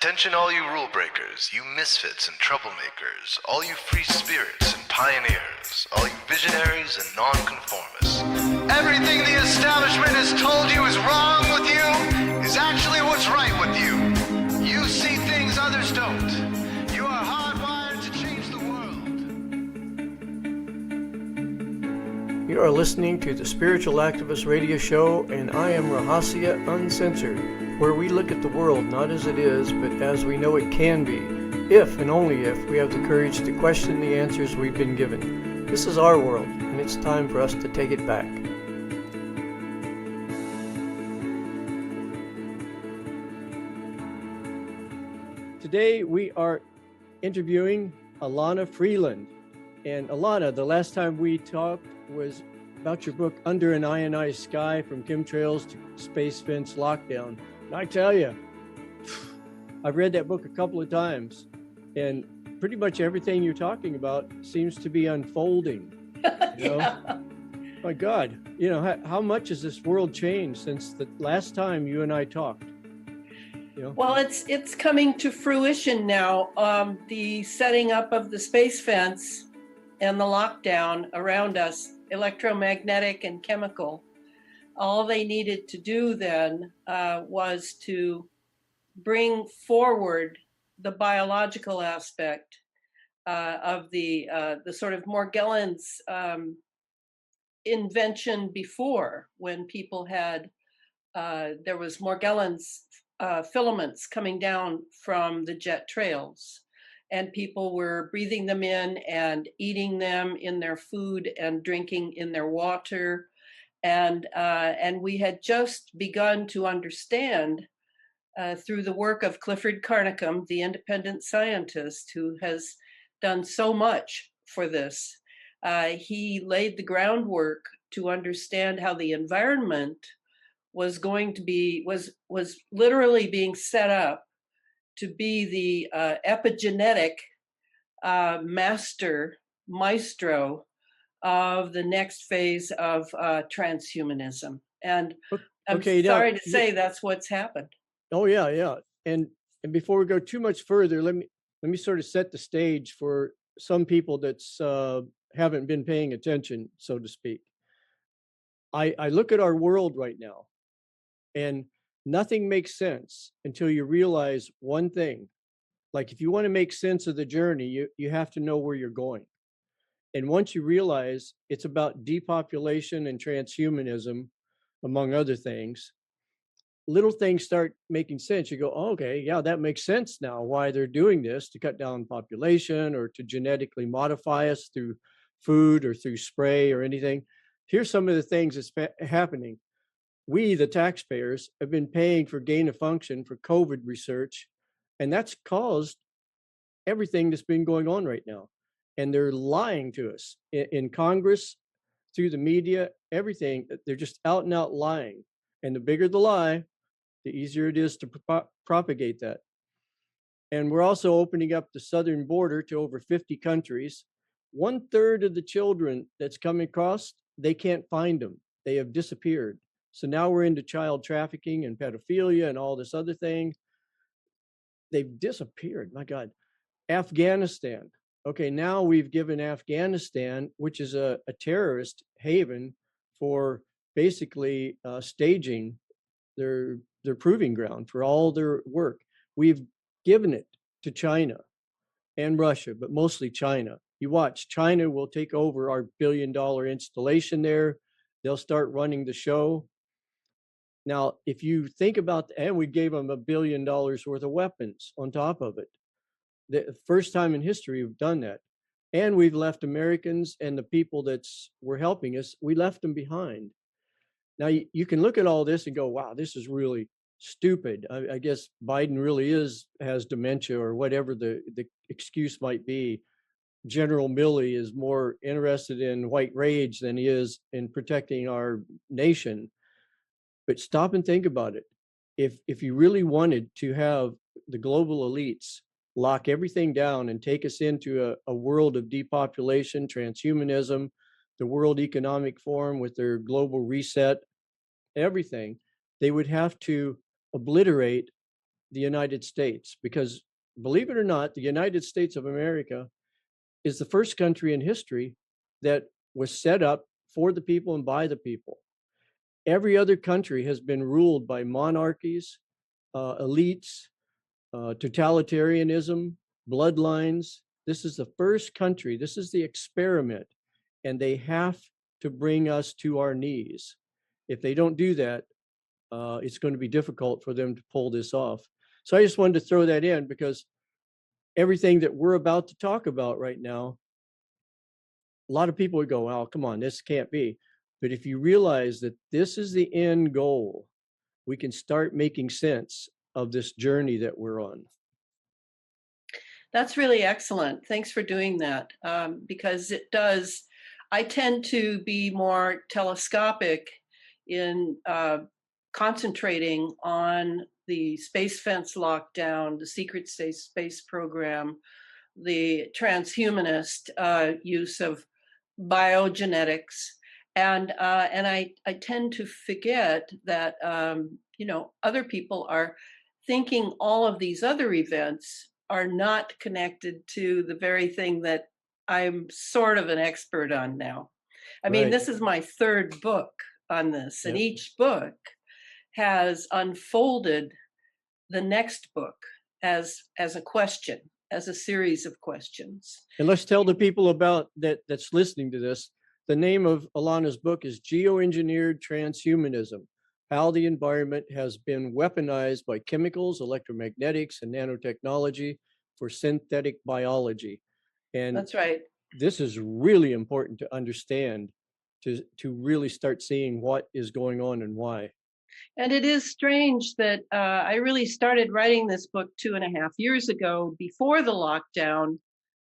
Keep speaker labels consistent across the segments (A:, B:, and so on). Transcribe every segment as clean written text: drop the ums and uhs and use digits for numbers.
A: Attention all you rule breakers, you misfits and troublemakers, all you free spirits and pioneers, all you visionaries and nonconformists. Everything the establishment has told you is wrong with you is actually what's right with you. You see things others don't. You are hardwired to change the world.
B: You are listening to the Spiritual Activist Radio Show, and I am Rahasya Uncensored, where we look at the world not as it is, but as we know it can be, if and only if we have the courage to question the answers we've been given. This is our world, and it's time for us to take it back. Today we are interviewing Elana Freeland. And Elana, the last time we talked was about your book, Under an Ionized Sky, From Chemtrails to Space Fence Lockdown. And I tell you, I've read that book a couple of times, and pretty much everything you're talking about seems to be unfolding. You know?
C: Yeah.
B: My God, you know, how much has this world changed since the last time you and I talked? You know?
C: Well, it's coming to fruition now. The setting up of the space fence and the lockdown around us, electromagnetic and chemical. All they needed to do then was to bring forward the biological aspect of the sort of Morgellons invention before, when people had, there was Morgellons filaments coming down from the jet trails, and people were breathing them in and eating them in their food and drinking in their water. And we had just begun to understand through the work of Clifford Carnicom, the independent scientist who has done so much for this. He laid the groundwork to understand how the environment was going to be, was literally being set up to be the epigenetic maestro of the next phase of transhumanism. And I'm sorry to say that's what's happened.
B: Oh, yeah. And before we go too much further, let me sort of set the stage for some people that's haven't been paying attention, so to speak. I look at our world right now, and nothing makes sense until you realize one thing. Like, if you want to make sense of the journey, you have to know where you're going. And once you realize it's about depopulation and transhumanism, among other things, little things start making sense. You go, oh, okay, yeah, that makes sense now, why they're doing this, to cut down population or to genetically modify us through food or through spray or anything. Here's some of the things that's happening. We, the taxpayers, have been paying for gain of function for COVID research, and that's caused everything that's been going on right now. And they're lying to us in Congress, through the media, everything. They're just out and out lying. And the bigger the lie, the easier it is to propagate that. And we're also opening up the southern border to over 50 countries. 1/3 of the children that's coming across, they can't find them. They have disappeared. So now we're into child trafficking and pedophilia and all this other thing. They've disappeared. My God. Afghanistan. Okay, now we've given Afghanistan, which is a terrorist haven, for basically staging their proving ground for all their work. We've given it to China and Russia, but mostly China. You watch, China will take over our $1 billion installation there. They'll start running the show. Now, if you think about, and we gave them $1 billion worth of weapons on top of it. The first time in history we've done that. And we've left Americans and the people were helping us, we left them behind. Now, you can look at all this and go, wow, this is really stupid. I guess Biden really has dementia, or whatever the excuse might be. General Milley is more interested in white rage than he is in protecting our nation. But stop and think about it. If you really wanted to have the global elites lock everything down and take us into a world of depopulation, transhumanism, the World Economic Forum with their global reset, everything, they would have to obliterate the United States, because believe it or not, the United States of America is the first country in history that was set up for the people and by the people. Every other country has been ruled by monarchies, elites, totalitarianism, bloodlines. This is the first country, this is the experiment, and they have to bring us to our knees. If they don't do that, it's going to be difficult for them to pull this off. So I just wanted to throw that in because everything that we're about to talk about right now, a lot of people would go, "Oh, come on, this can't be." But if you realize that this is the end goal, we can start making sense of this journey that we're on.
C: That's really excellent. Thanks for doing that, because it does. I tend to be more telescopic in concentrating on the space fence lockdown, the secret space program, the transhumanist use of biogenetics, and I tend to forget that other people are thinking all of these other events are not connected to the very thing that I'm sort of an expert on now. I mean,
B: Right.
C: this is my third book on this, and
B: Yep.
C: each book has unfolded the next book as a question, as a series of questions.
B: And let's tell the people about that's listening to this. The name of Elana's book is Geoengineered Transhumanism: How the Environment Has Been Weaponized by Chemicals, Electromagnetics, and Nanotechnology for Synthetic Biology. And
C: That's right.
B: this is really important to understand to really start seeing what is going on and why.
C: And it is strange that I really started writing this book 2.5 years ago, before the lockdown,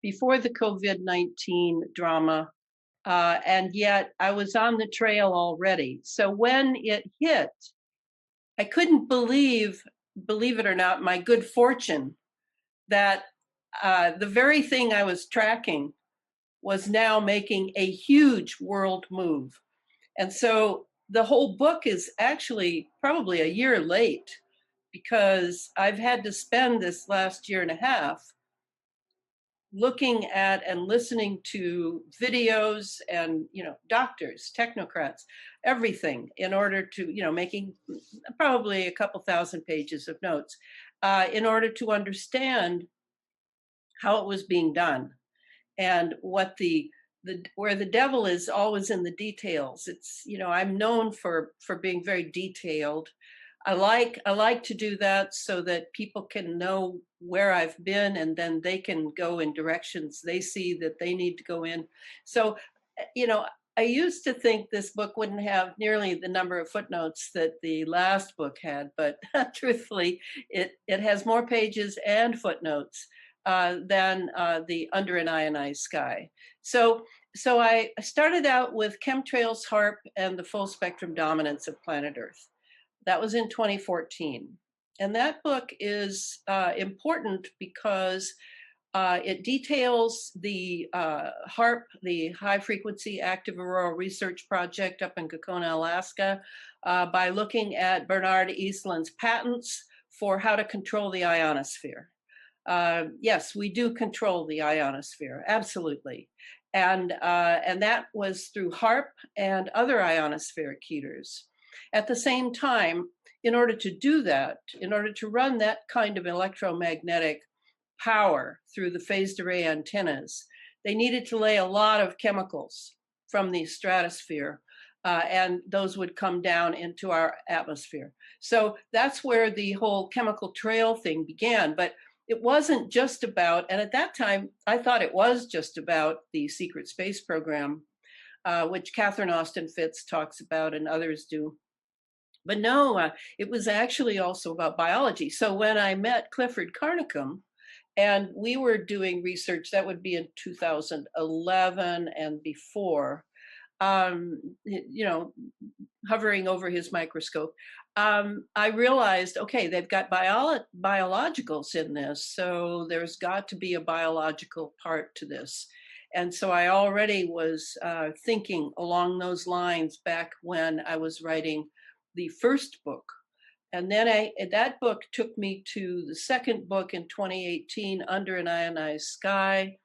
C: before the COVID-19 drama, and yet I was on the trail already. So when it hit, I couldn't believe it or not, my good fortune that the very thing I was tracking was now making a huge world move. And so the whole book is actually probably a year late, because I've had to spend this last year and a half looking at and listening to videos and doctors, technocrats, everything, in order to making probably a couple thousand pages of notes, in order to understand how it was being done, and what the where the devil is always in the details. It's I'm known for being very detailed. I like to do that so that people can know where I've been, and then they can go in directions they see that they need to go in. So I used to think this book wouldn't have nearly the number of footnotes that the last book had, but truthfully it has more pages and footnotes than the Under an Ionized Sky. So I started out with Chemtrails, HARP, and the Full Spectrum Dominance of Planet Earth. That was in 2014. And that book is important because it details the HARP, the High Frequency Active Auroral Research Project up in Gakona, Alaska, by looking at Bernard Eastland's patents for how to control the ionosphere. Yes, we do control the ionosphere, absolutely. And that was through HARP and other ionospheric heaters. At the same time, in order to do that, in order to run that kind of electromagnetic power through the phased array antennas, they needed to lay a lot of chemicals from the stratosphere, and those would come down into our atmosphere. So that's where the whole chemical trail thing began. But it wasn't just about, and at that time, I thought it was just about the secret space program, which Catherine Austin Fitts talks about and others do. But no, it was actually also about biology. So when I met Clifford Carnicom, and we were doing research, that would be in 2011 and before, hovering over his microscope, I realized, okay, they've got biologicals in this, so there's got to be a biological part to this. And so I already was thinking along those lines back when I was writing the first book. And then that book took me to the second book in 2018, Under an Ionized Sky,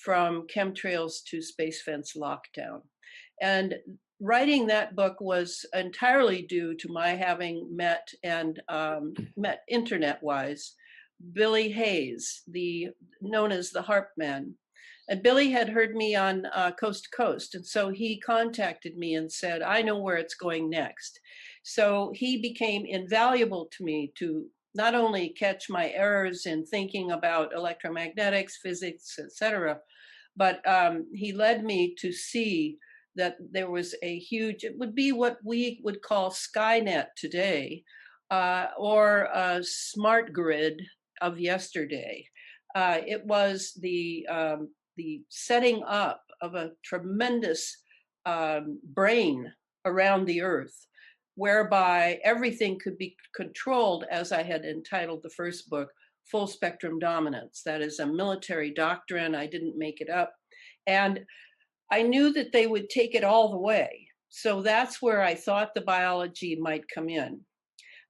C: From Chemtrails to Space Fence Lockdown. And writing that book was entirely due to my having met internet-wise Billy Hayes, known as the Harp Man. And Billy had heard me on Coast to Coast. And so he contacted me and said, I know where it's going next. So he became invaluable to me to not only catch my errors in thinking about electromagnetics, physics, etc., but he led me to see that there was a huge, it would be what we would call Skynet today, or a smart grid of yesterday. It was the setting up of a tremendous brain around the earth, whereby everything could be controlled, as I had entitled the first book, Full Spectrum Dominance. That is a military doctrine. I didn't make it up. And I knew that they would take it all the way. So that's where I thought the biology might come in.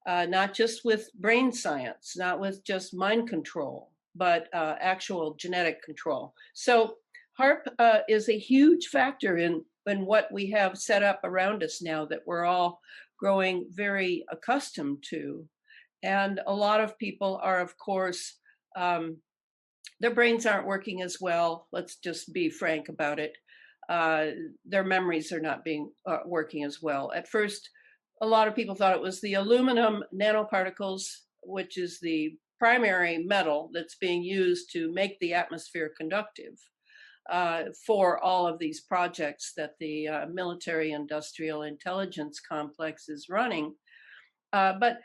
C: Not just with brain science, not with just mind control, but actual genetic control. So HARP is a huge factor in what we have set up around us now that we're all growing very accustomed to. And a lot of people are, of course, their brains aren't working as well. Let's just be frank about it. Their memories are not working as well. At first, a lot of people thought it was the aluminum nanoparticles, which is the primary metal that's being used to make the atmosphere conductive for all of these projects that the military industrial intelligence complex is running. But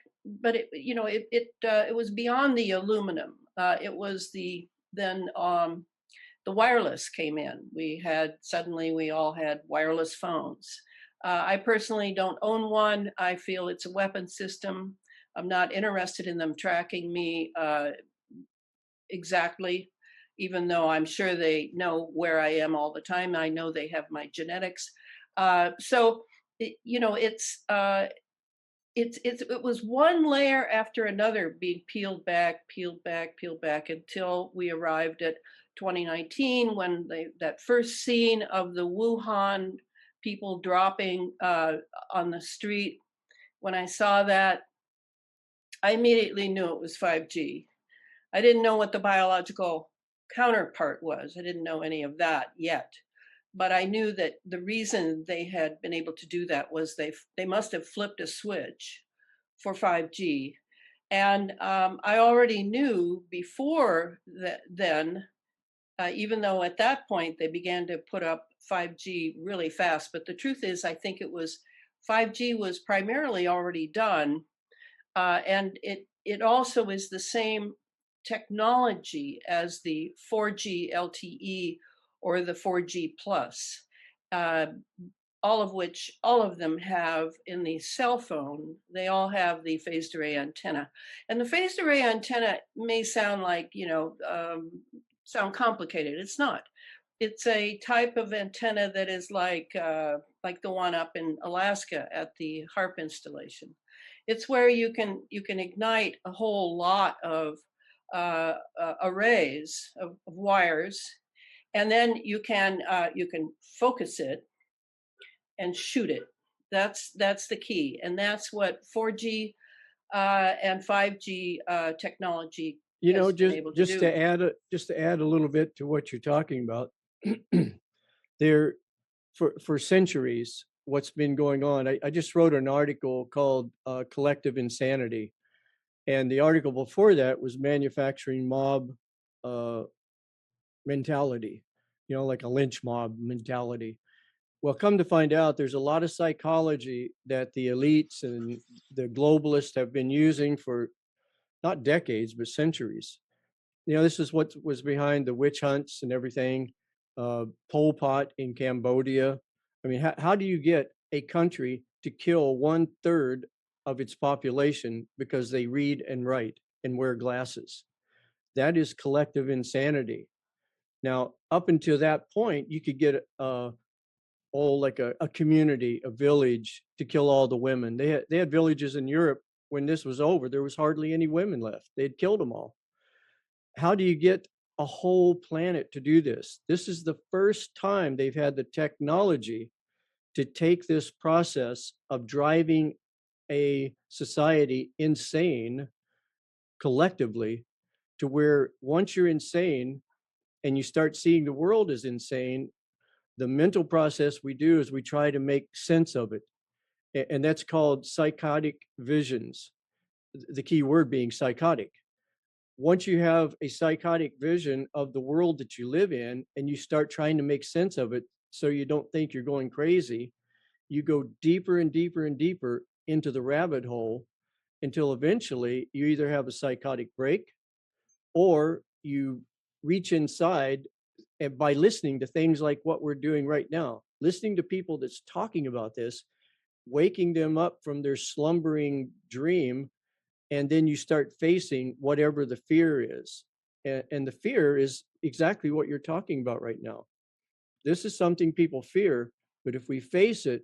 C: it, it was beyond the aluminum. It was then the wireless came in. Suddenly we all had wireless phones. I personally don't own one. I feel it's a weapon system. I'm not interested in them tracking me exactly, even though I'm sure they know where I am all the time. I know they have my genetics. It was one layer after another being peeled back until we arrived at 2019, when that first scene of the Wuhan people dropping on the street. When I saw that, I immediately knew it was 5G. I didn't know what the biological counterpart was. I didn't know any of that yet. But I knew that the reason they had been able to do that was they must have flipped a switch for 5G. And I already knew before then, even though at that point they began to put up 5G really fast. But the truth is, I think 5G was primarily already done. And it also is the same technology as the 4G LTE or the 4G plus, all of them have in the cell phone. They all have the phased array antenna, and the phased array antenna may sound like sound complicated. It's not. It's a type of antenna that is like the one up in Alaska at the HARP installation. It's where you can ignite a whole lot of arrays of wires, and then you can focus it and shoot it. That's the key, and that's what 4G and 5G technology has been able to do.
B: Just to add a little bit to what you're talking about, there for centuries, what's been going on. I just wrote an article called "Collective Insanity," and the article before that was manufacturing mob mentality, like a lynch mob mentality. Well, come to find out, there's a lot of psychology that the elites and the globalists have been using for not decades, but centuries. This is what was behind the witch hunts and everything. Pol Pot in Cambodia. I mean, how do you get a country to kill 1/3 of its population because they read and write and wear glasses? That is collective insanity. Now, up until that point, you could get like a community, a village to kill all the women. They had villages in Europe when this was over, there was hardly any women left. They'd killed them all. How do you get a whole planet to do this? This is the first time they've had the technology to take this process of driving a society insane collectively, to where once you're insane and you start seeing the world as insane, the mental process we do is we try to make sense of it. And that's called psychotic visions, the key word being psychotic. Once you have a psychotic vision of the world that you live in and you start trying to make sense of it so you don't think you're going crazy, you go deeper and deeper and deeper into the rabbit hole until eventually you either have a psychotic break or you reach inside, and by listening to things like what we're doing right now, listening to people that's talking about this, waking them up from their slumbering dream, and then you start facing whatever the fear is. And the fear is exactly what you're talking about right now. This is something people fear, but if we face it,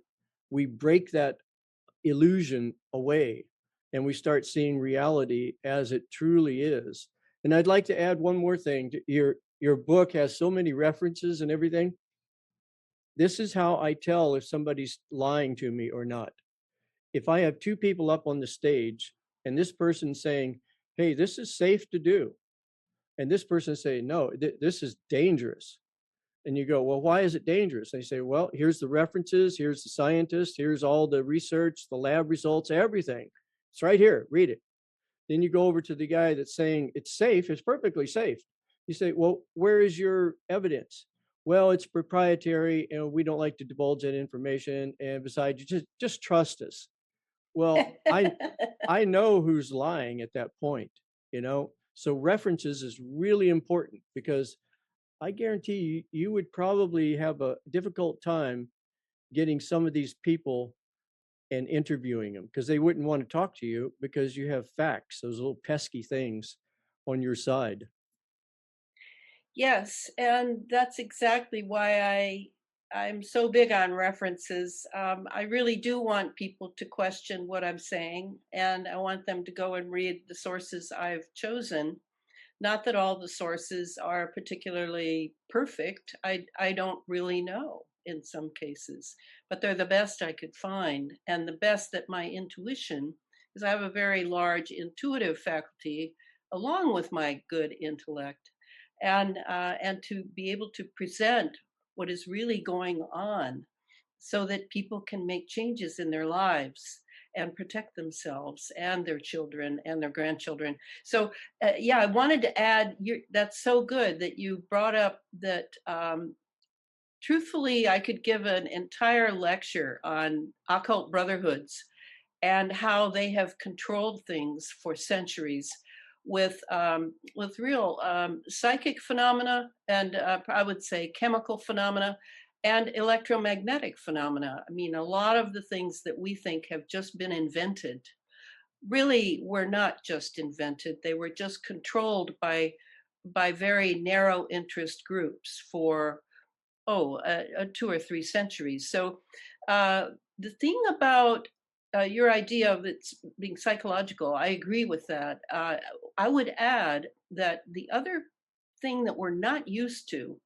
B: we break that illusion away and we start seeing reality as it truly is. And I'd like to add one more thing. Your book has so many references and everything. This is how I tell if somebody's lying to me or not. If I have two people up on the stage and this person saying, hey, this is safe to do, and this person saying, no, this is dangerous. And you go, well, why is it dangerous? They say, well, here's the references, here's the scientists, here's all the research, the lab results, everything. It's right here, read it. Then you go over to the guy that's saying it's safe, it's perfectly safe. You say, well, where is your evidence? Well, it's proprietary and we don't like to divulge that information. And besides, you just trust us. Well, I know who's lying at that point, you know? So references is really important, because I guarantee you would probably have a difficult time getting some of these people and interviewing them, because they wouldn't want to talk to you because you have facts, those little pesky things on your side.
C: Yes, and that's exactly why I'm so big on references. I really do want people to question what I'm saying, and I want them to go and read the sources I've chosen. Not that all the sources are particularly perfect. I don't really know in some cases, but they're the best I could find, and the best that my intuition, because I have a very large intuitive faculty along with my good intellect, and to be able to present what is really going on so that people can make changes in their lives and protect themselves and their children and their grandchildren. So, yeah, I wanted to add, that's so good that you brought up that. Truthfully, I could give an entire lecture on occult brotherhoods and how they have controlled things for centuries with real psychic phenomena, and I would say chemical phenomena and electromagnetic phenomena. I mean, a lot of the things that we think have just been invented really were not just invented. They were just controlled by very narrow interest groups for 2 or 3 centuries. So the thing about your idea of it being psychological, I agree with that. I would add that the other thing that we're not used to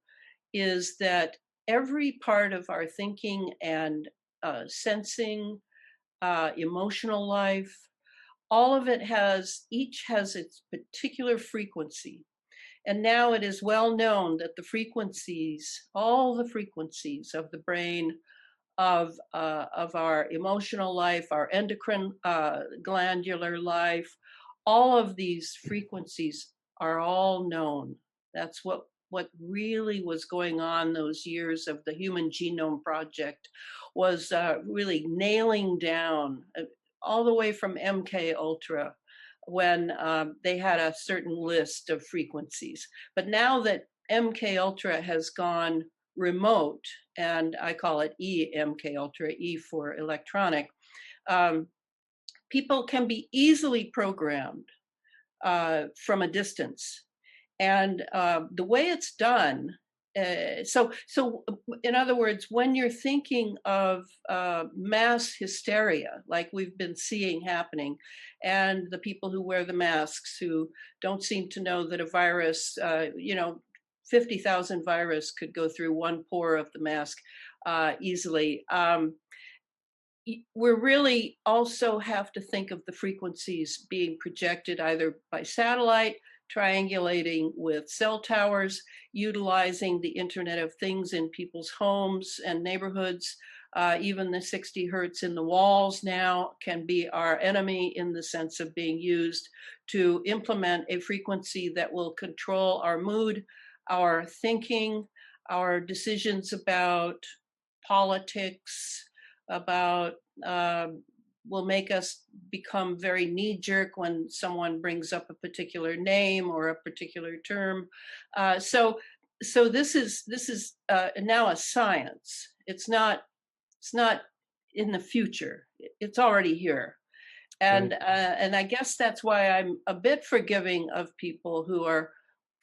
C: is that every part of our thinking and sensing, emotional life, all of it each has its particular frequency. And now it is well known that the frequencies, all the frequencies of the brain, of our emotional life, our endocrine glandular life, all of these frequencies are all known. That's what really was going on those years of the Human Genome Project, was really nailing down all the way from MK Ultra, when they had a certain list of frequencies. But now that MK Ultra has gone remote, and I call it EMK Ultra, E for electronic, um, people can be easily programmed from a distance. And the way it's done So in other words, when you're thinking of mass hysteria, like we've been seeing happening, and the people who wear the masks who don't seem to know that a virus, 50,000 virus could go through one pore of the mask easily. We really also have to think of the frequencies being projected either by satellite, triangulating with cell towers, utilizing the Internet of Things in people's homes and neighborhoods. Even the 60 hertz in the walls now can be our enemy in the sense of being used to implement a frequency that will control our mood, our thinking, our decisions about politics, about will make us become very knee-jerk when someone brings up a particular name or a particular term. So this is now a science. It's not in the future. It's already here, and I guess that's why I'm a bit forgiving of people who are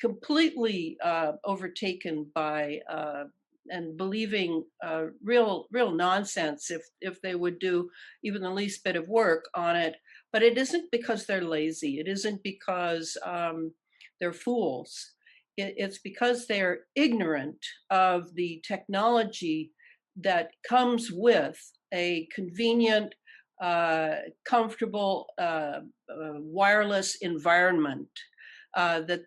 C: completely overtaken by and believing real nonsense if they would do even the least bit of work on it. But it isn't because they're lazy. It isn't because they're fools. It's because they're ignorant of the technology that comes with a convenient, comfortable, wireless environment that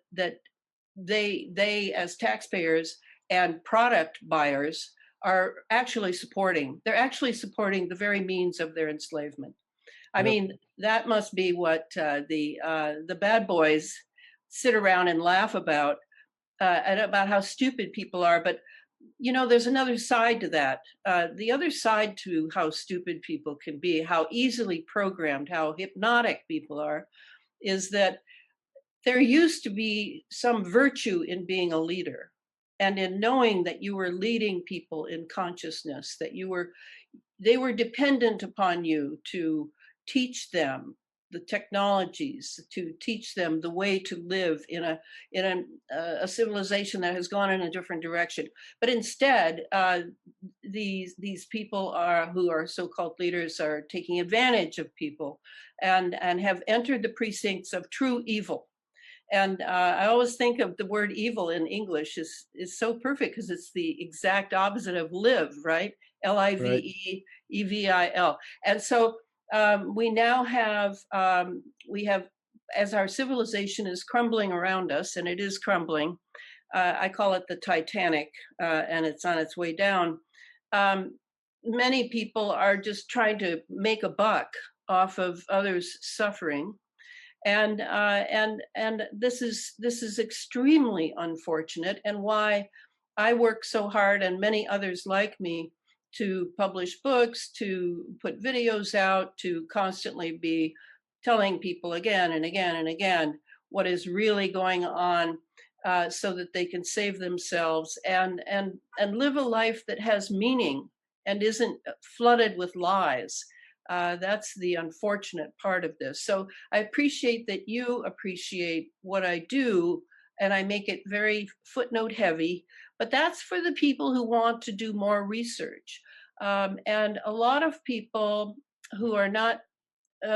C: they as taxpayers and product buyers are actually supporting. They're actually supporting the very means of their enslavement. I mean, that must be what the bad boys sit around and laugh about, and about how stupid people are. But there's another side to that. The other side to how stupid people can be, how easily programmed, how hypnotic people are, is that there used to be some virtue in being a leader and in knowing that you were leading people in consciousness, that they were dependent upon you to teach them the technologies, to teach them the way to live in a civilization that has gone in a different direction. But instead, these people who are so-called leaders are taking advantage of people and have entered the precincts of true evil. And I always think of the word evil in English is so perfect because it's the exact opposite of live, right? Livevil. And so we now have, as our civilization is crumbling around us, and it is crumbling, I call it the Titanic, and it's on its way down. Many people are just trying to make a buck off of others' suffering. And this is extremely unfortunate, and why I work so hard, and many others like me, to publish books, to put videos out, to constantly be telling people again and again and again what is really going on, so that they can save themselves and live a life that has meaning and isn't flooded with lies. That's the unfortunate part of this. So I appreciate that you appreciate what I do, and I make it very footnote heavy, but that's for the people who want to do more research. And a lot of people who are not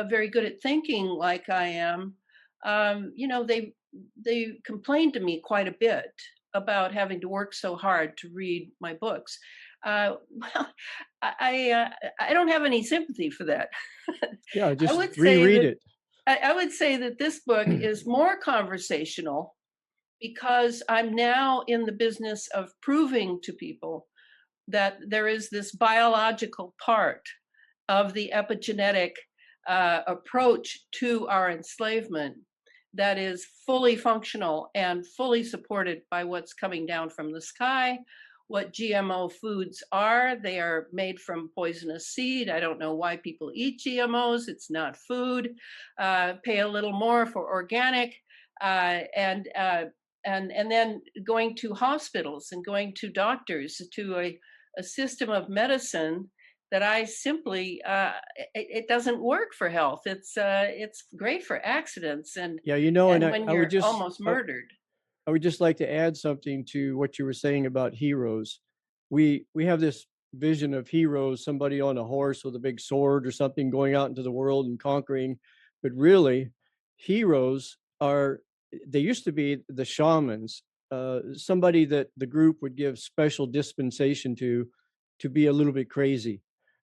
C: very good at thinking like I am, they complain to me quite a bit about having to work so hard to read my books. Well, I don't have any sympathy for that.
B: Yeah, just reread it.
C: I would say that this book is more conversational because I'm now in the business of proving to people that there is this biological part of the epigenetic approach to our enslavement that is fully functional and fully supported by what's coming down from the sky. What GMO foods are, they are made from poisonous seed. I don't know why people eat GMOs. It's not food. Pay a little more for organic, and then going to hospitals and going to doctors, to a system of medicine that I simply it doesn't work for health. It's great for accidents and
B: and
C: when you're almost murdered.
B: I would just like to add something to what you were saying about heroes. We have this vision of heroes, somebody on a horse with a big sword or something going out into the world and conquering, but really, heroes are, they used to be the shamans, somebody that the group would give special dispensation to be a little bit crazy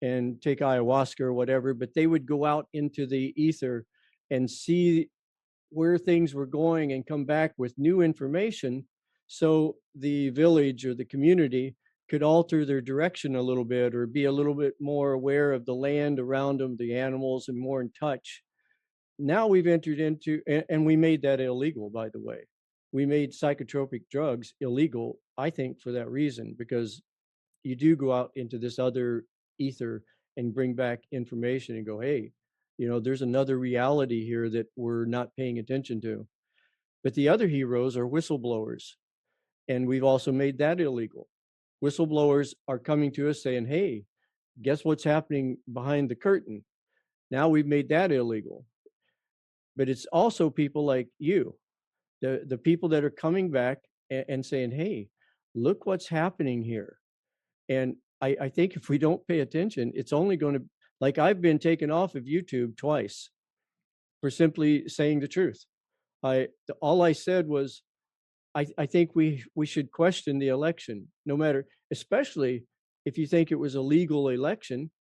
B: and take ayahuasca or whatever, but they would go out into the ether and see where things were going and come back with new information, so the village or the community could alter their direction a little bit or be a little bit more aware of the land around them, the animals, and more in touch. Now we've entered into, and we made that illegal, by the way. We made psychotropic drugs illegal, I think, for that reason, because you do go out into this other ether and bring back information and go, hey, there's another reality here that we're not paying attention to. But the other heroes are whistleblowers, and we've also made that illegal. Whistleblowers are coming to us saying, hey, guess what's happening behind the curtain? Now we've made that illegal. But it's also people like you, the people that are coming back and saying, hey, look what's happening here. And I think if we don't pay attention, it's only going to, like, I've been taken off of YouTube twice for simply saying the truth. All I said was, I think we should question the election, no matter, especially if you think it was a legal election,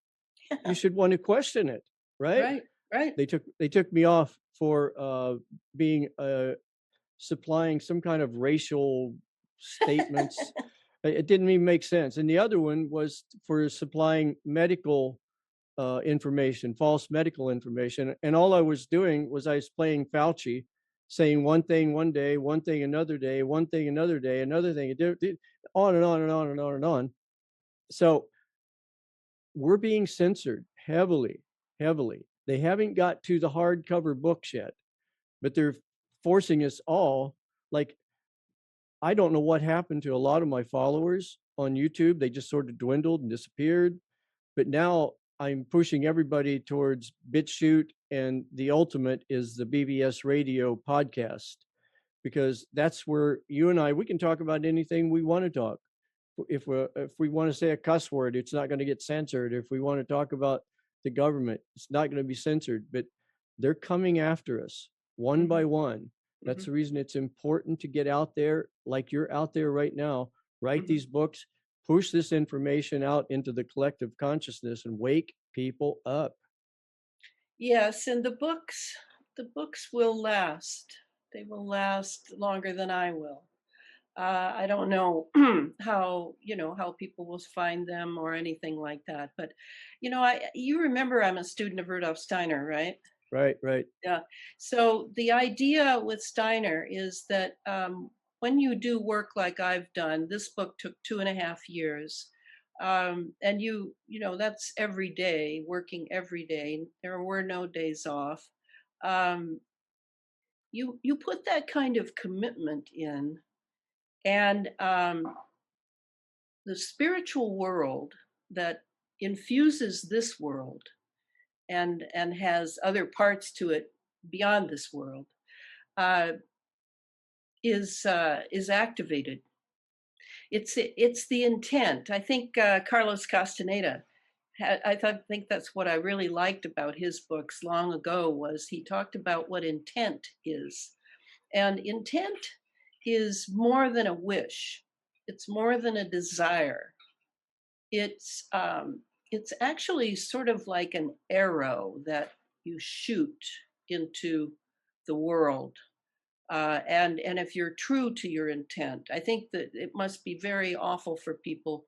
B: you should want to question it, right?
C: Right, right.
B: They took me off for being supplying some kind of racial statements. It didn't even make sense. And the other one was for supplying medical information, false medical information. And all I was doing was I was playing Fauci, saying one thing one day, one thing another day, one thing another day, another thing, on and on and on and on and on. So we're being censored heavily, heavily. They haven't got to the hardcover books yet, but they're forcing us all. Like, I don't know what happened to a lot of my followers on YouTube. They just sort of dwindled and disappeared. But now I'm pushing everybody towards BitChute, and the ultimate is the BBS Radio podcast, because that's where you and we can talk about anything we want to talk. If we want to say a cuss word, it's not going to get censored. If we want to talk about the government, it's not going to be censored. But they're coming after us one by one. That's the reason it's important to get out there, like you're out there right now. Write these books, push this information out into the collective consciousness, and wake people up.
C: Yes, and the books will last. They will last longer than I will. I don't know how people will find them or anything like that. But you remember I'm a student of Rudolf Steiner, right?
B: Right, right.
C: Yeah. So the idea with Steiner is that when you do work like I've done, this book took 2.5 years. And that's every day, working every day. There were no days off. Um, you put that kind of commitment in, and the spiritual world that infuses this world and has other parts to it beyond this world uh, is activated. It's the intent. I think Carlos Castaneda. Think that's what I really liked about his books long ago, was he talked about what intent is, and intent is more than a wish. It's more than a desire. It's actually sort of like an arrow that you shoot into the world. And if you're true to your intent, I think that it must be very awful for people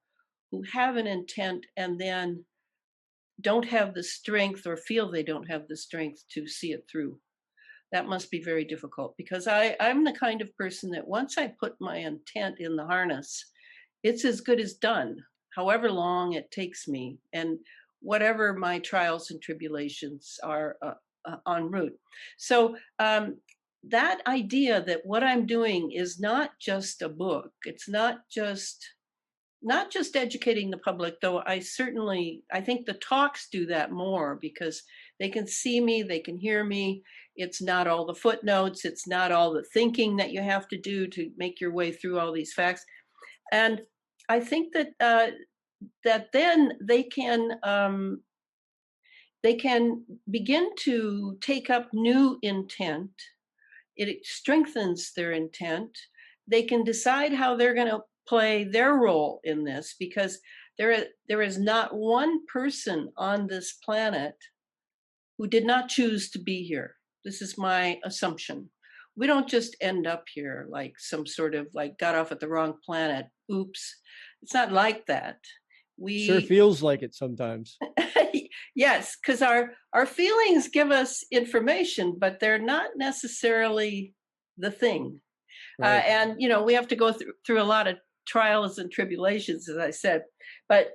C: who have an intent and then don't have the strength, or feel they don't have the strength to see it through. That must be very difficult, because I'm the kind of person that once I put my intent in the harness, it's as good as done, however long it takes me, and whatever my trials and tribulations are en route. So that idea that what I'm doing is not just a book, it's not just educating the public, though I think the talks do that more, because they can see me, they can hear me, It's not all the footnotes. It's not all the thinking that you have to do to make your way through all these facts. And I think that that then they can begin to take up new intent. It strengthens their intent. They can decide how they're going to play their role in this, because there is not one person on this planet who did not choose to be here. This is my assumption. We don't just end up here like some sort of like got off at the wrong planet. Oops. It's not like that.
B: Sure feels like it sometimes.
C: Yes, because our feelings give us information, but they're not necessarily the thing.
B: Right.
C: And we have to go through a lot of trials and tribulations, as I said. But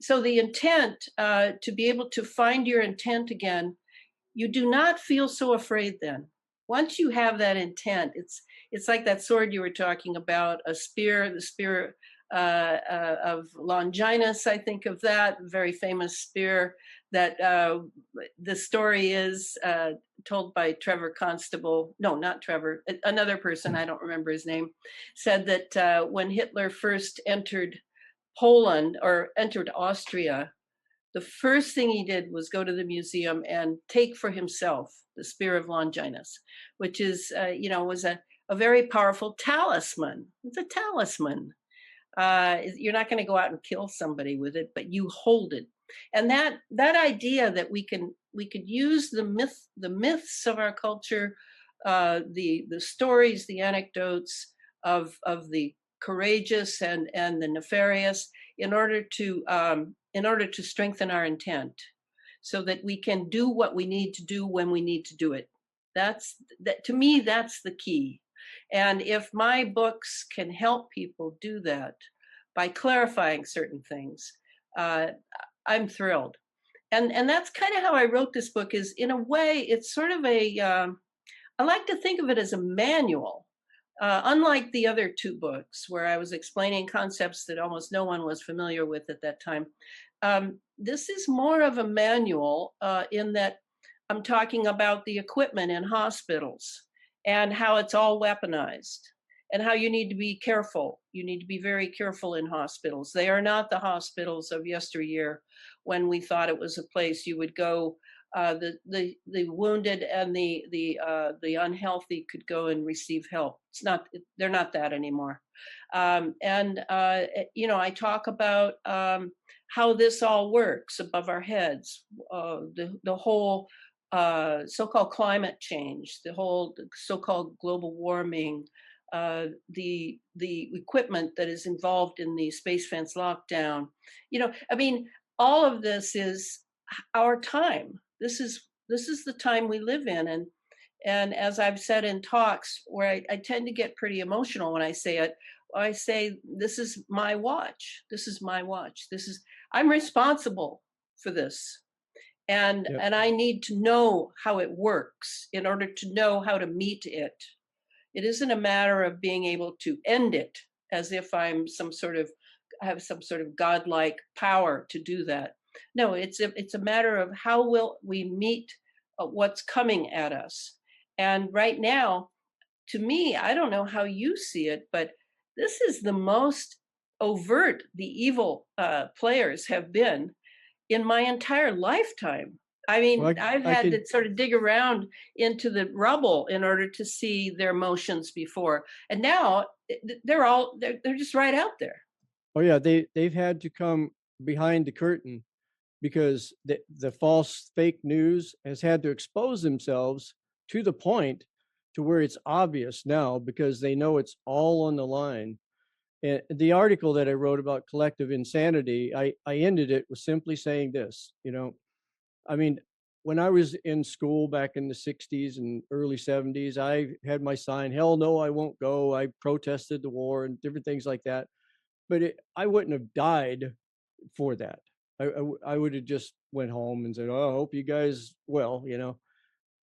C: so the intent, to be able to find your intent again, you do not feel so afraid then. Once you have that intent, it's like that sword you were talking about, a spear, the spear of Longinus, I think of that, very famous spear that the story is told by Trevor Constable. No, not Trevor, another person, I don't remember his name, said that when Hitler first entered Poland or entered Austria, the first thing he did was go to the museum and take for himself the spear of Longinus, which is, was a very powerful talisman. It's a talisman. You're not going to go out and kill somebody with it, but you hold it. And that idea that we could use the myths of our culture, the stories, the anecdotes of the courageous and the nefarious, in order to strengthen our intent, so that we can do what we need to do when we need to do it. That to me, that's the key. And if my books can help people do that by clarifying certain things, I'm thrilled. And that's kind of how I wrote this book. Is in a way, it's sort of I like to think of it as a manual. Unlike the other two books, where I was explaining concepts that almost no one was familiar with at that time, this is more of a manual in that I'm talking about the equipment in hospitals and how it's all weaponized and how you need to be careful. You need to be very careful in hospitals. They are not the hospitals of yesteryear, when we thought it was a place you would go. The wounded and the unhealthy could go and receive help. It's not, they're not that anymore. I talk about how this all works above our heads, the whole so-called climate change, the whole so-called global warming, the equipment that is involved in the space fence lockdown. All of this is our time. This is the time we live in, and as I've said in talks where I tend to get pretty emotional when I say it, I say this is my watch. This is my watch. I'm responsible for this, and
B: Yep.
C: and I need to know how it works in order to know how to meet it. It isn't a matter of being able to end it as if I have some sort of godlike power to do that. No, it's a matter of how will we meet what's coming at us. And right now, to me, I don't know how you see it, but this is the most overt the evil players have been in my entire lifetime. I mean,
B: Well,
C: I've
B: I
C: had
B: could,
C: to sort of dig around into the rubble in order to see their motions before, and now they're just right out there.
B: oh yeah, they've had to come behind the curtain, because the false fake news has had to expose themselves to the point to where it's obvious now, because they know it's all on the line. And the article that I wrote about collective insanity, I ended it with simply saying this, I mean, when I was in school back in the 60s and early 70s, I had my sign, hell no, I won't go. I protested the war and different things like that. But I wouldn't have died for that. I would have just went home and said, oh, I hope you guys well,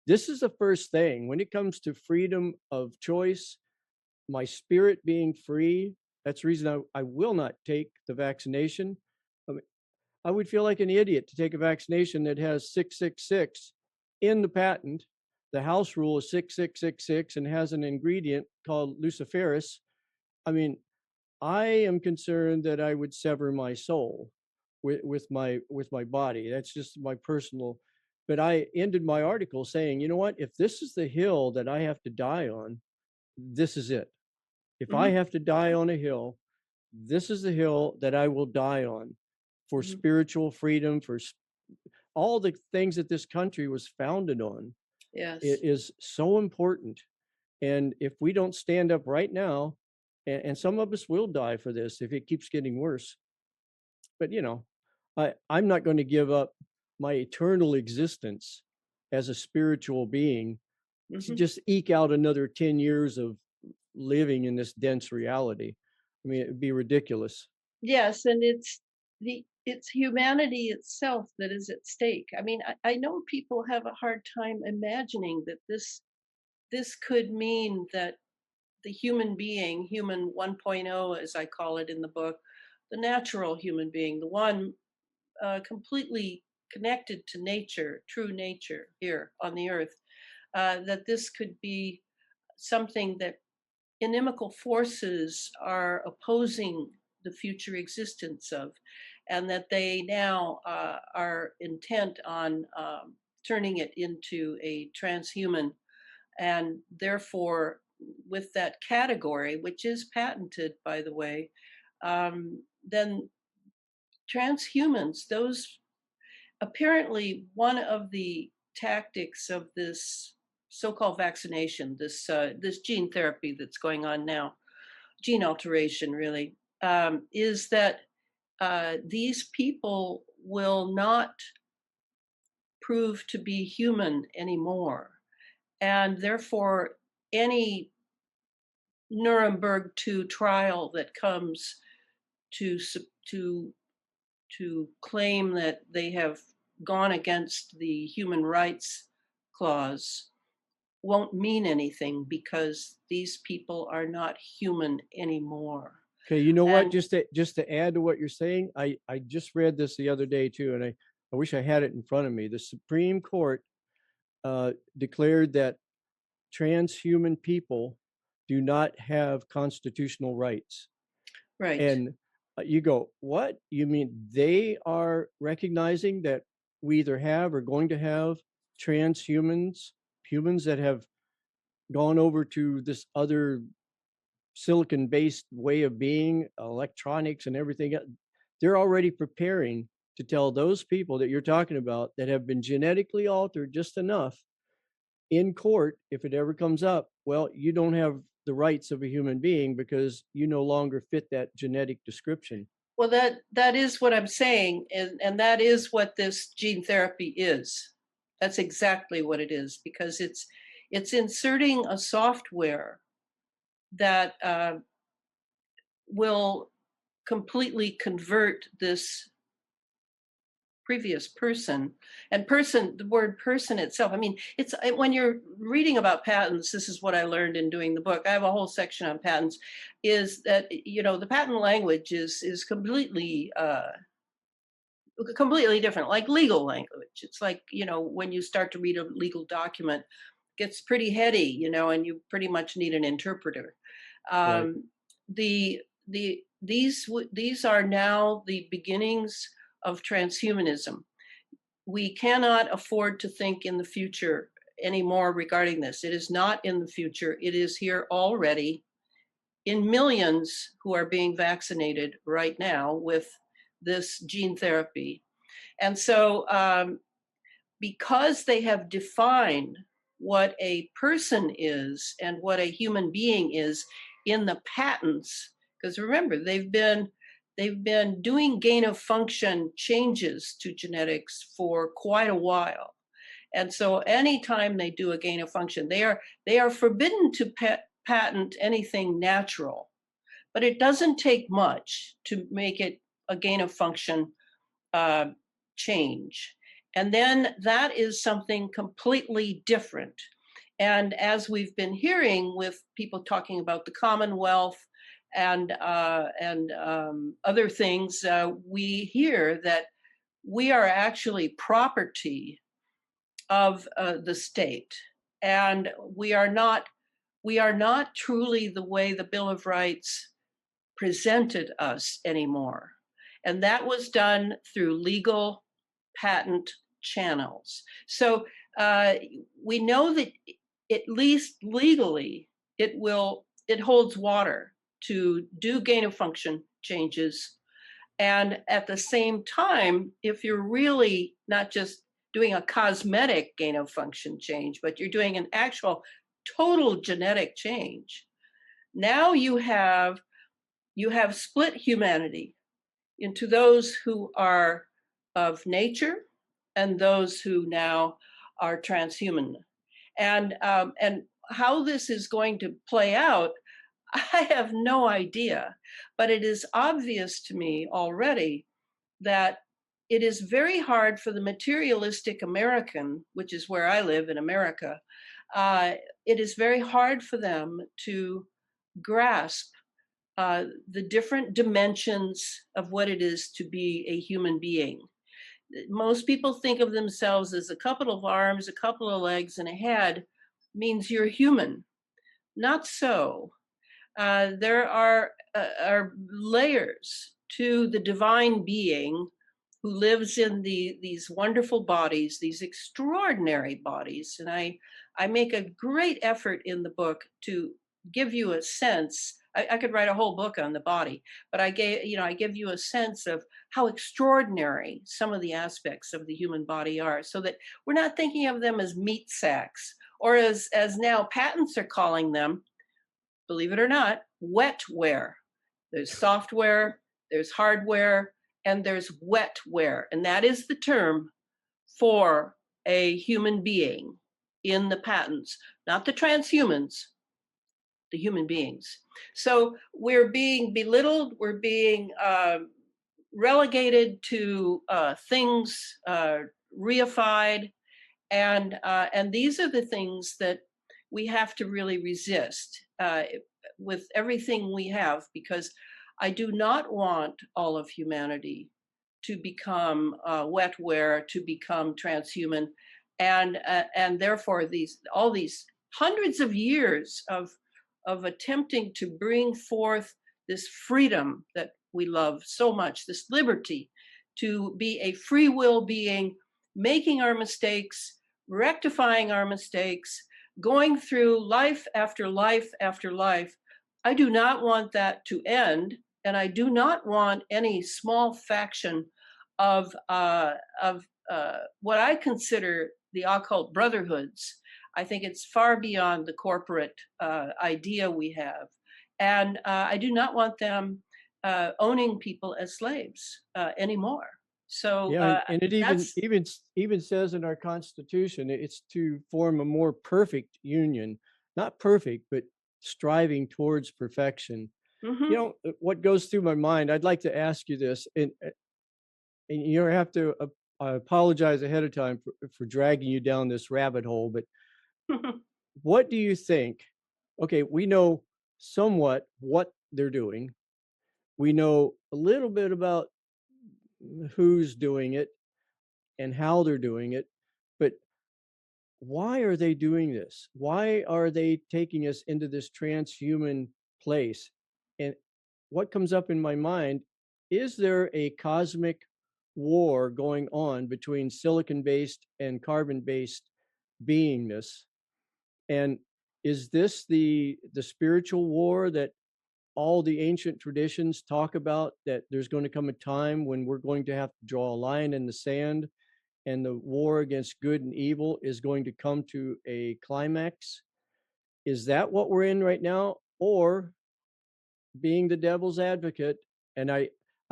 B: This is the first thing when it comes to freedom of choice, my spirit being free. That's the reason I will not take the vaccination. I mean, I would feel like an idiot to take a vaccination that has 666 in the patent the house rule is 6666 and has an ingredient called luciferase, I mean, I am concerned that I would sever my soul with my body. That's just my personal. But I ended my article saying, you know what? If this is the hill that I have to die on, this is it. If I
C: Mhm.
B: have to die on a hill, this is the hill that I will die on for
C: Mhm.
B: spiritual freedom, for all the things that this country was founded on. It
C: Yes.
B: is so important. And if we don't stand up right now, and some of us will die for this if it keeps getting worse. But I'm not going to give up my eternal existence as a spiritual being to
C: Mhm.
B: just eke out another 10 years of living in this dense reality. I mean, it'd be ridiculous.
C: Yes, and it's humanity itself that is at stake. I mean, I know people have a hard time imagining that this could mean that the human being, human 1.0, as I call it in the book, the natural human being, the one completely connected to nature, true nature here on the earth, that this could be something that inimical forces are opposing the future existence of, and that they now are intent on turning it into a transhuman. And therefore, with that category, which is patented, by the way, then transhumans, those apparently one of the tactics of this so-called vaccination, this gene therapy that's going on now, gene alteration, really, is that these people will not prove to be human anymore. And therefore, any Nuremberg 2 trial that comes to, to, to claim that they have gone against the human rights clause won't mean anything because these people are not human anymore.
B: Okay, you know what?
C: And
B: Just to add to what you're saying, I just read this the other day too, and I wish I had it in front of me. The Supreme Court declared that transhuman people do not have constitutional rights.
C: right.
B: And you go, what? You mean they are recognizing that we either have or going to have transhumans, humans that have gone over to this other silicon based way of being, electronics and everything. They're already preparing to tell those people that you're talking about that have been genetically altered just enough in court, if it ever comes up, well, you don't have the rights of a human being because you no longer fit that genetic description.
C: Well, that is what I'm saying, and that is what this gene therapy is. That's exactly what it is, because it's inserting a software that will completely convert this previous person. And person, the word person itself, I mean, it's when you're reading about patents, this is what I learned in doing the book. I have a whole section on patents, is that the patent language is completely different, like legal language. It's like, when you start to read a legal document, it gets pretty heady, and you pretty much need an interpreter.
B: Right.
C: The these are now the beginnings of transhumanism. We cannot afford to think in the future anymore regarding this. It is not in the future. It is here already in millions who are being vaccinated right now with this gene therapy. And so, because they have defined what a person is and what a human being is in the patents, because remember, they've been doing gain of function changes to genetics for quite a while. And so anytime they do a gain of function, they are forbidden to patent anything natural. But it doesn't take much to make it a gain of function uh, change. And then that is something completely different. And as we've been hearing with people talking about the Commonwealth and other things, we hear that we are actually property of the state. and we are not truly the way the Bill of Rights presented us anymore. And that was done through legal patent channels. So uh, we know that at least legally it holds water to do gain of function changes. And at the same time, if you're really not just doing a cosmetic gain of function change, but you're doing an actual total genetic change, now you have split humanity into those who are of nature and those who now are transhuman. And how this is going to play out, I have no idea. But it is obvious to me already that it is very hard for the materialistic American, which is where I live in America. It is very hard for them to grasp the different dimensions of what it is to be a human being. Most people think of themselves as a couple of arms, a couple of legs, and a head means you're human. Not so. There are layers to the divine being who lives in these wonderful bodies, these extraordinary bodies. And I make a great effort in the book to give you a sense. I could write a whole book on the body, but I give you a sense of how extraordinary some of the aspects of the human body are, so that we're not thinking of them as meat sacks, or as now patents are calling them, believe it or not, wetware. There's software, there's hardware, and there's wetware. And that is the term for a human being in the patents, not the transhumans, the human beings. So we're being belittled, we're being relegated to things reified, and these are the things that we have to really resist with everything we have, because I do not want all of humanity to become wetware, to become transhuman, and therefore all these hundreds of years of attempting to bring forth this freedom that we love so much, this liberty to be a free will being, making our mistakes, rectifying our mistakes, going through life after life after life. I do not want that to end, and I do not want any small faction of what I consider the occult brotherhoods. I think it's far beyond the corporate idea we have, and I do not want them owning people as slaves anymore. So
B: Yeah, and it
C: that's
B: even says in our Constitution it's to form a more perfect union, not perfect, but striving towards perfection. You
C: mhm.
B: know, what goes through my mind, I'd like to ask you this, and you don't have to I apologize ahead of time for dragging you down this rabbit hole, but what do you think? Okay, we know somewhat what they're doing. We know a little bit about who's doing it and how they're doing it, but why are they doing this? Why are they taking us into this transhuman place? And what comes up in my mind, is there a cosmic war going on between silicon based and carbon based beingness? And is this the spiritual war that all the ancient traditions talk about, that there's going to come a time when we're going to have to draw a line in the sand and the war against good and evil is going to come to a climax? Is that what we're in right now? Or, being the devil's advocate, and I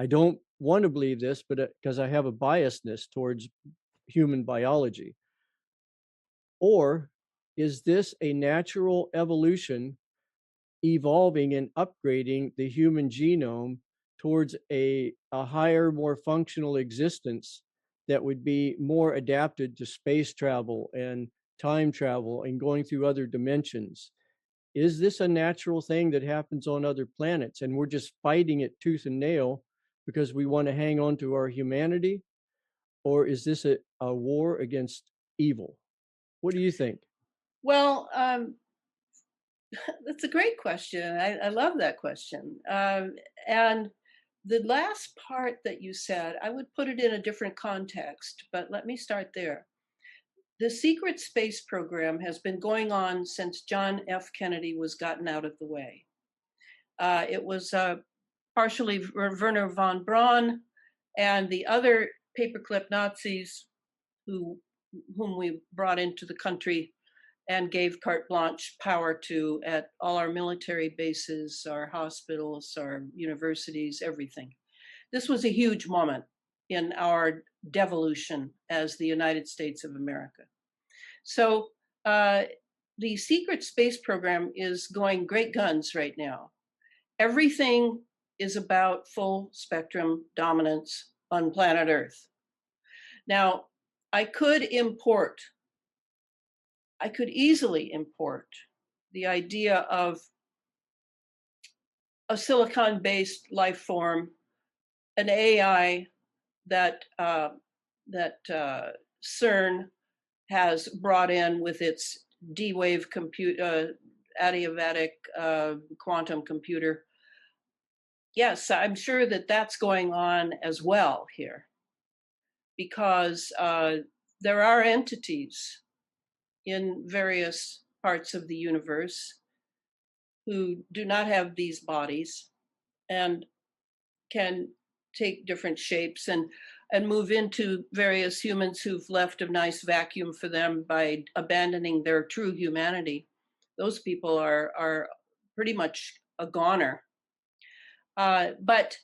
B: don't want to believe this, but because I have a biasness towards human biology, or is this a natural evolution evolving and upgrading the human genome towards a higher, more functional existence that would be more adapted to space travel and time travel and going through other dimensions? Is this a natural thing that happens on other planets and we're just fighting it tooth and nail because we want to hang on to our humanity? Or is this a war against evil? What do you think?
C: Well, that's a great question. I love that question. And the last part that you said, I would put it in a different context, but let me start there. The secret space program has been going on since John F. Kennedy was gotten out of the way. It was partially Werner von Braun and the other paperclip Nazis whom we brought into the country and gave carte blanche power to at all our military bases, our hospitals, our universities, everything. This was a huge moment in our devolution as the United States of America. So the secret space program is going great guns right now. Everything is about full spectrum dominance on planet Earth. Now, I could easily import the idea of a silicon-based life form, an AI that CERN has brought in with its D-wave adiabatic quantum computer. Yes, I'm sure that that's going on as well here, because there are entities in various parts of the universe who do not have these bodies and can take different shapes and move into various humans who've left a nice vacuum for them by abandoning their true humanity. Those people are pretty much a goner. But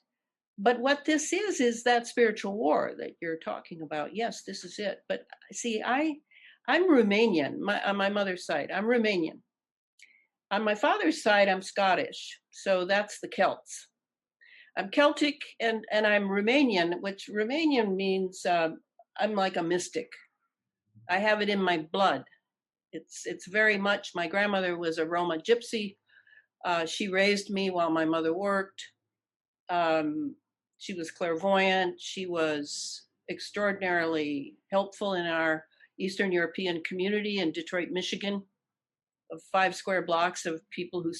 C: what this is that spiritual war that you're talking about. Yes, this is it. But see, I'm Romanian. On my mother's side, I'm Romanian. On my father's side, I'm Scottish. So that's the Celts. I'm Celtic and I'm Romanian, which Romanian means I'm like a mystic. I have it in my blood. It's very much, my grandmother was a Roma gypsy. She raised me while my mother worked. She was clairvoyant. She was extraordinarily helpful in our Eastern European community in Detroit, Michigan, of 5 square blocks of people who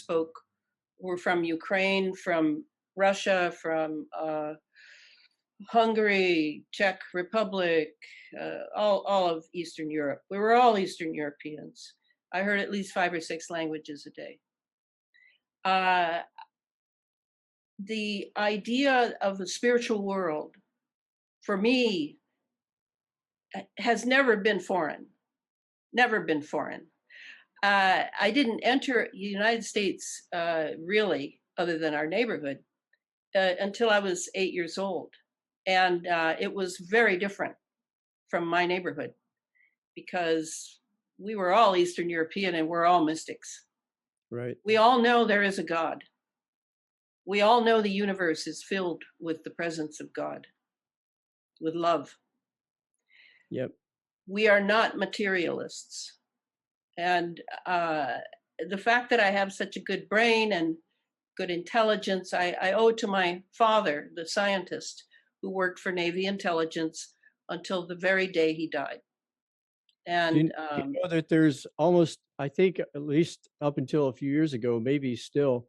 C: were from Ukraine, from Russia, from Hungary, Czech Republic, all of Eastern Europe. We were all Eastern Europeans. I heard at least 5 or 6 languages a day. The idea of the spiritual world, for me, has never been foreign. Never been foreign. I didn't enter the United States really, other than our neighborhood, until I was 8 years old. And it was very different from my neighborhood because we were all Eastern European and we're all mystics.
B: Right.
C: We all know there is a God. We all know the universe is filled with the presence of God, with love.
B: Yep.
C: We are not materialists. And the fact that I have such a good brain and good intelligence, I owe to my father, the scientist, who worked for Navy intelligence until the very day he died. And
B: Do you know that there's almost, I think, at least up until a few years ago, maybe still,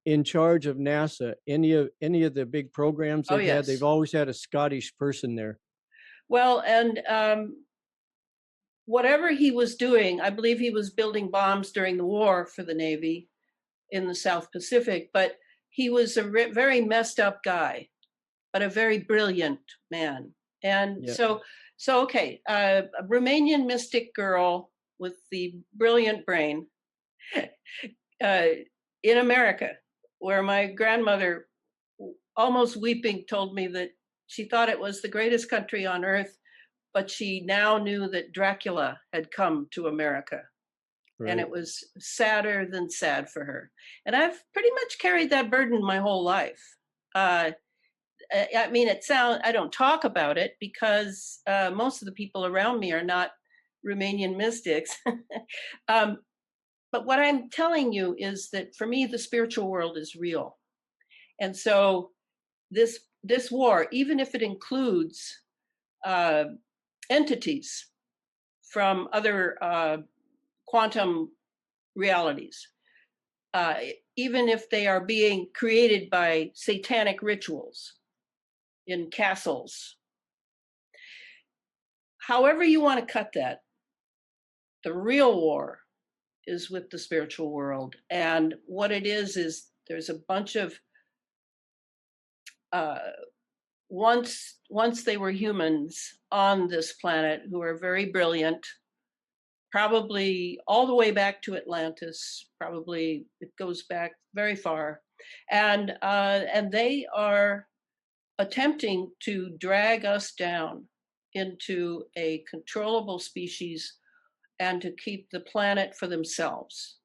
B: in charge of NASA, any of the big programs they've had, they've always had a Scottish person there.
C: Well, and whatever he was doing, I believe he was building bombs during the war for the Navy in the South Pacific, but he was a very messed up guy, but a very brilliant man. And so okay, a Romanian mystic girl with the brilliant brain in America, where my grandmother, almost weeping, told me that she thought it was the greatest country on earth, but she now knew that Dracula had come to America. Right. And it was sadder than sad for her. And I've pretty much carried that burden my whole life. I mean, I don't talk about it because most of the people around me are not Romanian mystics. But what I'm telling you is that for me, the spiritual world is real. And so this war, even if it includes entities from other quantum realities, even if they are being created by satanic rituals in castles. However you want to cut that, the real war is with the spiritual world. And what it is there's a bunch of once they were humans on this planet who are very brilliant, probably all the way back to Atlantis. Probably it goes back very far, and they are attempting to drag us down into a controllable species and to keep the planet for themselves.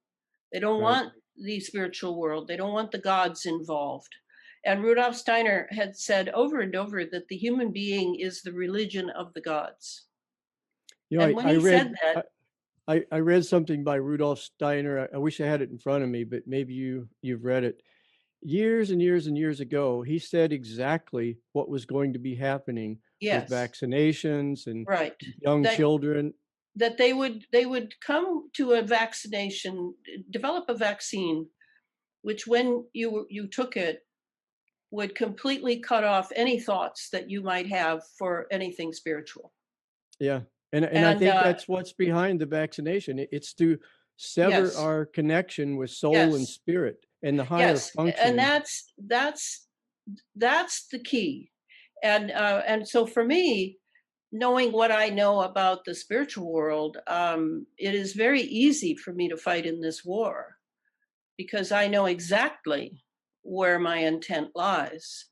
C: They don't
B: Right.
C: want the spiritual world. They don't want the gods involved. And Rudolf Steiner had said over and over that the human being is the religion of the gods.
B: You know,
C: And when
B: I
C: he
B: read
C: said that,
B: I read something by Rudolf Steiner. I wish I had it in front of me, but maybe you've read it. Years and years and years ago, he said exactly what was going to be happening with
C: yes,
B: vaccinations and
C: right,
B: young
C: that
B: children.
C: that they would come to a vaccination, develop a vaccine, which when you took it would completely cut off any thoughts that you might have for anything spiritual.
B: Yeah. And I
C: And
B: think that's what's behind the vaccination. It's to sever
C: yes,
B: our connection with soul and
C: yes,
B: spirit and the higher
C: yes, and
B: functioning.
C: that's the key. And so for me, knowing what I know about the spiritual world, it is very easy for me to fight in this war because I know exactly where my intent lies.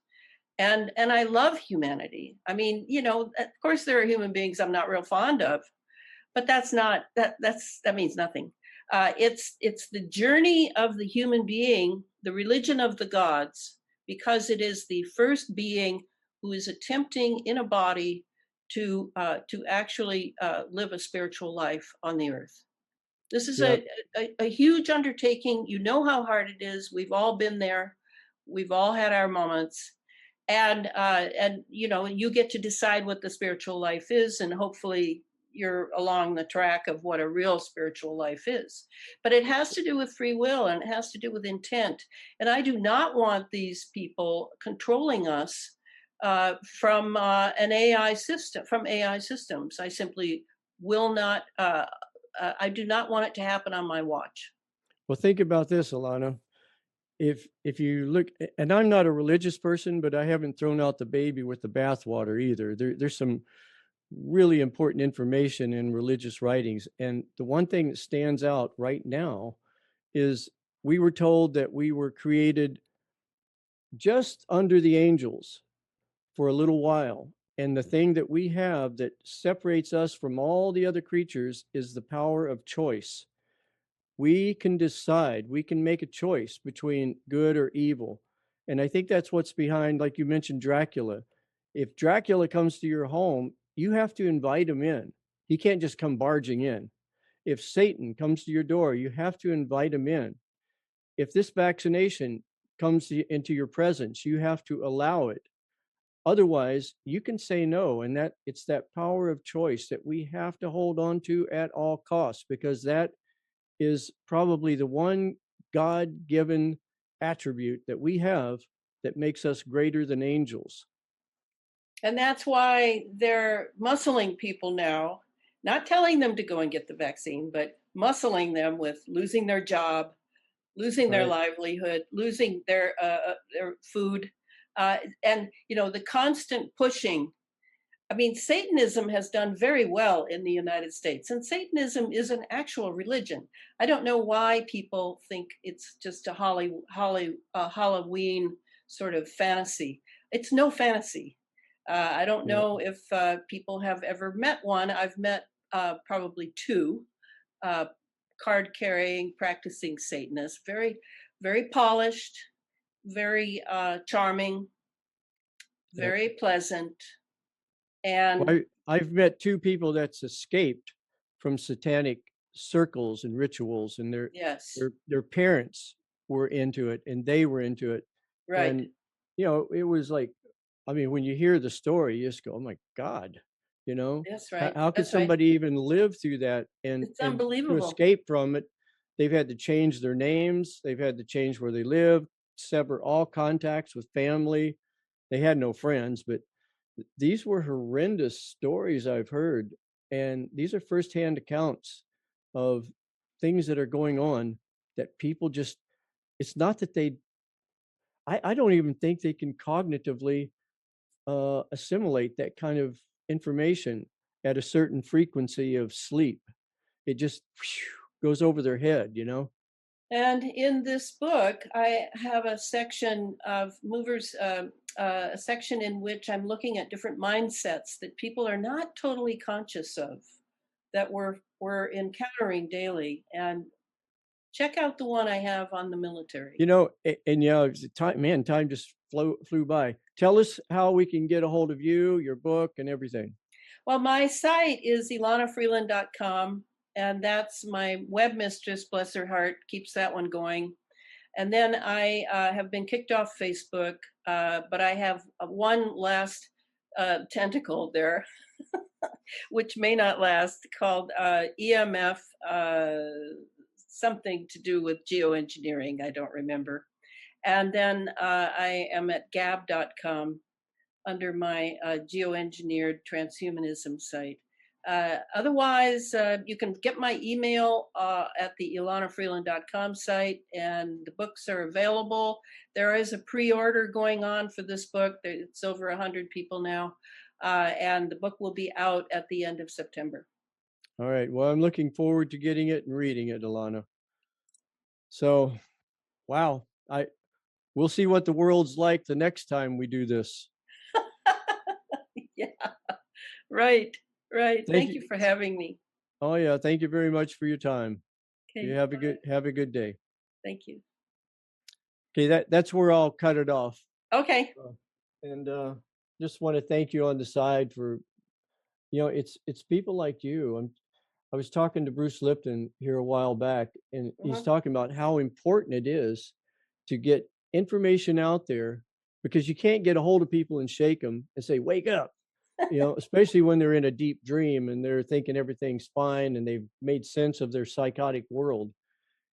C: And I love humanity. I mean, of course there are human beings I'm not real fond of, but that means nothing. It's the journey of the human being, the religion of the gods, because it is the first being who is attempting in a body to actually live a spiritual life on the earth. This is
B: Yeah.
C: a huge undertaking. You know how hard it is. We've all been there. We've all had our moments, and you get to decide what the spiritual life is, and hopefully you're along the track of what a real spiritual life is. But it has to do with free will, and it has to do with intent. And I do not want these people controlling us from an AI system, from AI systems. I simply will not. I do not want it to happen on my watch.
B: Well, think about this, Alana. If you look, and I'm not a religious person, but I haven't thrown out the baby with the bathwater either. There's some really important information in religious writings. And the one thing that stands out right now is we were told that we were created just under the angels for a little while. And the thing that we have that separates us from all the other creatures is the power of choice. We can decide, we can make a choice between good or evil. And I think that's what's behind, like you mentioned, Dracula. If Dracula comes to your home, you have to invite him in. He can't just come barging in. If Satan comes to your door, you have to invite him in. If this vaccination comes into your presence, you have to allow it. Otherwise, you can say no. And that it's that power of choice that we have to hold on to at all costs, because that is probably the one God-given attribute that we have that makes us greater than angels.
C: And that's why they're muscling people now, not telling them to go and get the vaccine, but muscling them with losing their job, losing their
B: Right.
C: livelihood, losing their food, and the constant pushing. I mean, Satanism has done very well in the United States, and Satanism is an actual religion. I don't know why people think it's just a Halloween sort of fantasy. It's no fantasy. I don't
B: Yeah.
C: know if people have ever met one. I've met probably two uh, card carrying, practicing Satanists. Very, very polished, very charming,
B: Yeah.
C: very pleasant,
B: Well,
C: and
B: I've met two people that's escaped from satanic circles and rituals, and
C: yes,
B: their parents were into it, and they were into it,
C: right.
B: and it was like, I mean, when you hear the story, you just go, "Oh my God!" you know?
C: That's right.
B: How could
C: That's right.
B: somebody even live through that?
C: It's
B: And to
C: unbelievable.
B: escape from it, they've had to change their names. They've had to change where they live, sever all contacts with family. They had no friends, but these were horrendous stories I've heard. And these are firsthand accounts of things that are going on that people just, it's not that I don't even think they can cognitively assimilate that kind of information at a certain frequency of sleep. It just goes over their head, you know?
C: And in this book, I have a section of movers, a section in which I'm looking at different mindsets that people are not totally conscious of, that we're encountering daily. And check out the one I have on the military.
B: You know, and yeah, time, man, time just flew by. Tell us how we can get a hold of you, your book, and everything.
C: Well, my site is elanafreeland.com, and that's my web mistress, bless her heart, keeps that one going. And then I have been kicked off Facebook, but I have one last tentacle there, which may not last, called EMF, something to do with geoengineering. I don't remember. And then I am at gab.com under my geoengineered transhumanism site. Otherwise, you can get my email at the elanafreeland.com site, and the books are available. There is a pre-order going on for this book. It's over 100 people now, and the book will be out at the end of September.
B: All right. Well, I'm looking forward to getting it and reading it, Elana. So, wow. We'll see what the world's like the next time we do this.
C: Yeah, right. Thank you
B: you.
C: for having me.
B: Oh yeah, thank you very much for your time.
C: Okay,
B: You have a good day.
C: thank you.
B: Okay, that's where I'll cut it off.
C: Okay.
B: And just want to thank you on the side for, you know, it's people like you. I was talking to Bruce Lipton here a while back, and he's talking about how important it is to get information out there, because you can't get a hold of people and shake them and say, wake up, you know, especially when they're in a deep dream and they're thinking everything's fine and they've made sense of their psychotic world.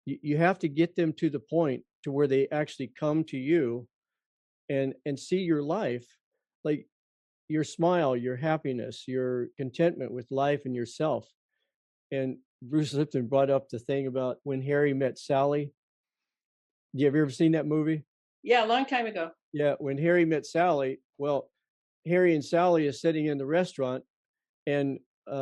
B: You have to get them to the point to where they actually come to you and see your life, like your smile, your happiness, your contentment with life and yourself. And Bruce Lipton brought up the thing about when Harry met Sally. Have you ever seen that movie?
C: Yeah, a long time ago.
B: Yeah, when Harry met Sally, well, Harry and Sally is sitting in the restaurant, and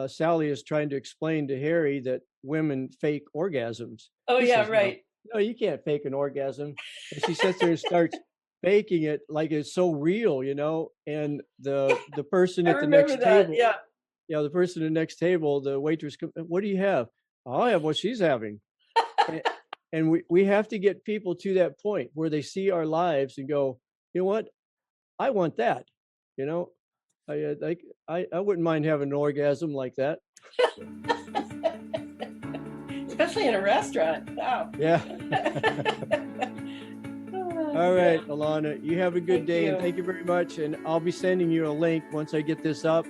B: Sally is trying to explain to Harry that women fake orgasms.
C: Oh,
B: He
C: yeah,
B: says,
C: right.
B: No, you can't fake an orgasm. And she sits there and starts faking it like it's so real, you know. And the person
C: I
B: at the
C: remember
B: next
C: that.
B: table,
C: Yeah.
B: the person at the next table, the waitress, what do you have? I'll have what she's having. And we have to get people to that point where they see our lives and go, you know what? I want that. You know, I wouldn't mind having an orgasm like that.
C: Especially in a restaurant. Wow.
B: Yeah. All right,
C: Yeah.
B: Elana, you have a good day, and thank you very much. And I'll be sending you a link once I get this up.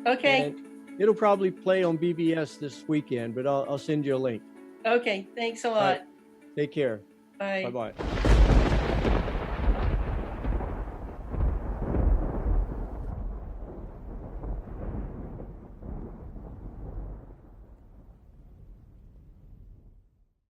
C: Okay.
B: And it'll probably play on BBS this weekend, but I'll send you a link.
C: Okay. Thanks a lot.
B: All right. Take care.
C: Bye.
B: Bye-bye.